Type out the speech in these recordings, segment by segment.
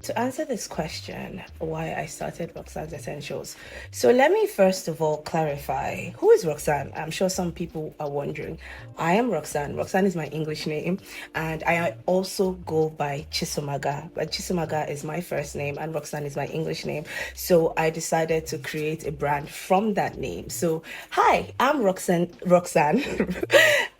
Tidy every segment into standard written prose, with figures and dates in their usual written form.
To answer this question, why I started Roxanne's Essentials. So let me first of all clarify who is Roxanne? I'm sure some people are wondering. I am Roxanne. Roxanne is my English name, and I also go by Chisomaga. But Chisomaga is my first name, and Roxanne is my English name. So I decided to create a brand from that name. So hi, I'm Roxanne,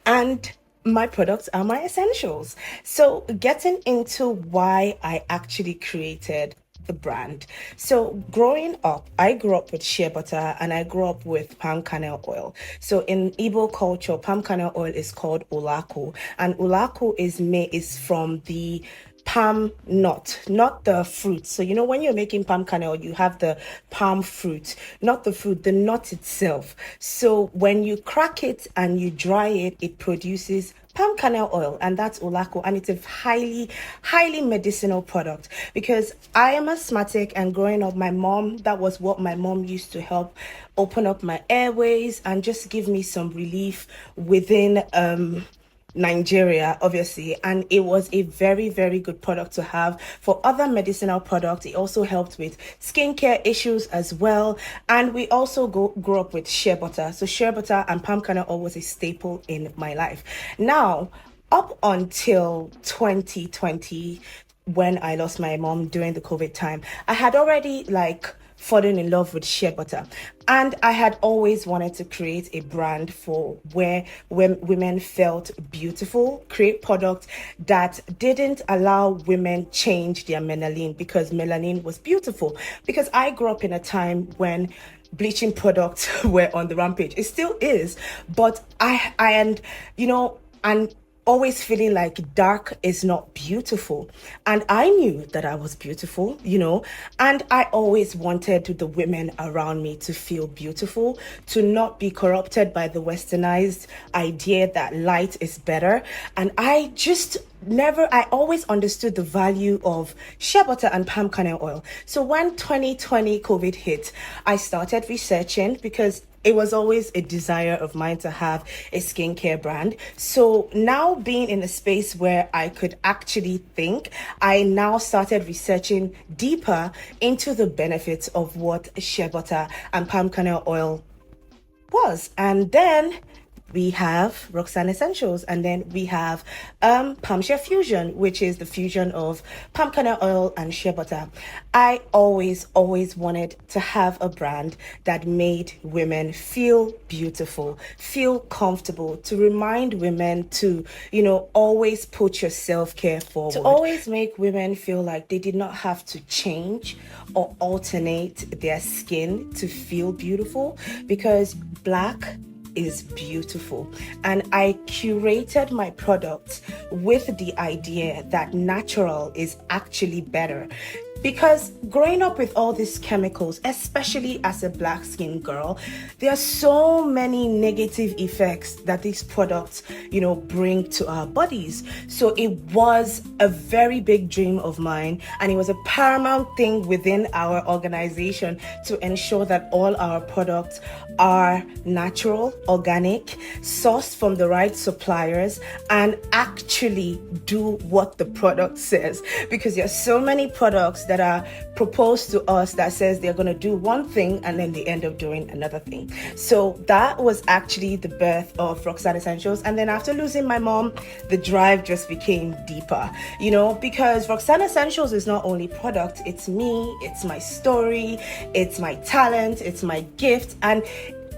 and my products are my essentials. So, getting into why I actually created the brand. So, growing up, I grew up with shea butter and I grew up with palm kernel oil. So, in Igbo culture, palm kernel oil is called ulaku, and ulaku is from the palm nut, not the fruit. So, when you're making palm kernel, you have the palm fruit, not the fruit, the nut itself. So, when you crack it and you dry it, it produces palm kernel oil, and that's olako, and it's a highly medicinal product because I am asthmatic, and growing up, that was what my mom used to help open up my airways and just give me some relief within Nigeria, obviously, and it was a very good product to have for other medicinal products. It also helped with skincare issues as well, and we also grew up with shea butter. So shea butter and palm kernel oil was a staple in my life. Now, up until 2020, when I lost my mom during the COVID time, I had already fallen in love with shea butter. And I had always wanted to create a brand for where when women felt beautiful, create products that didn't allow women change their melanin because melanin was beautiful. Because I grew up in a time when bleaching products were on the rampage. It still is, but and always feeling like dark is not beautiful. And I knew that I was beautiful, and I always wanted the women around me to feel beautiful, to not be corrupted by the westernized idea that light is better. And I always understood the value of shea butter and palm kernel oil. So when 2020 COVID hit, I started researching because it was always a desire of mine to have a skincare brand. So now being in a space where I could actually think, I now started researching deeper into the benefits of what shea butter and palm kernel oil was. And then we have Roxanne Essentials, and then we have Palm Shea Fusion, which is the fusion of palm kernel oil and shea butter. I always wanted to have a brand that made women feel beautiful, feel comfortable, to remind women to, always put your self-care forward, to always make women feel like they did not have to change or alternate their skin to feel beautiful, because black is beautiful. And I curated my products with the idea that natural is actually better. Because growing up with all these chemicals, especially as a black skin girl, there are so many negative effects that these products, bring to our bodies. So it was a very big dream of mine, and it was a paramount thing within our organization to ensure that all our products are natural, organic, sourced from the right suppliers, and actually do what the product says. Because there are so many products that are proposed to us that says they're going to do one thing and then they end up doing another thing. So that was actually the birth of Roxanne Essentials. And then after losing my mom, the drive just became deeper, because Roxanne Essentials is not only product, it's me, it's my story, it's my talent, it's my gift, and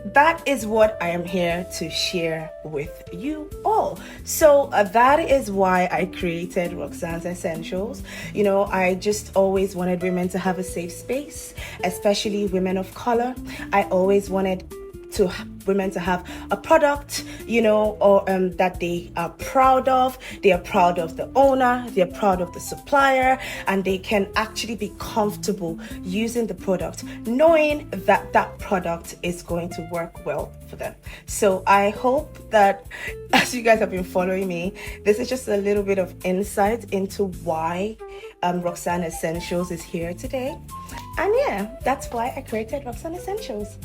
that is what I am here to share with you all. So that is why I created Roxanne's Essentials. I just always wanted women to have a safe space, especially women of color. I always wanted women to have a product, or that they are proud of. They are proud of the owner, they're proud of the supplier, and they can actually be comfortable using the product, knowing that that product is going to work well for them. So I hope that as you guys have been following me, this is just a little bit of insight into why Roxanne Essentials is here today. And yeah, that's why I created Roxanne Essentials.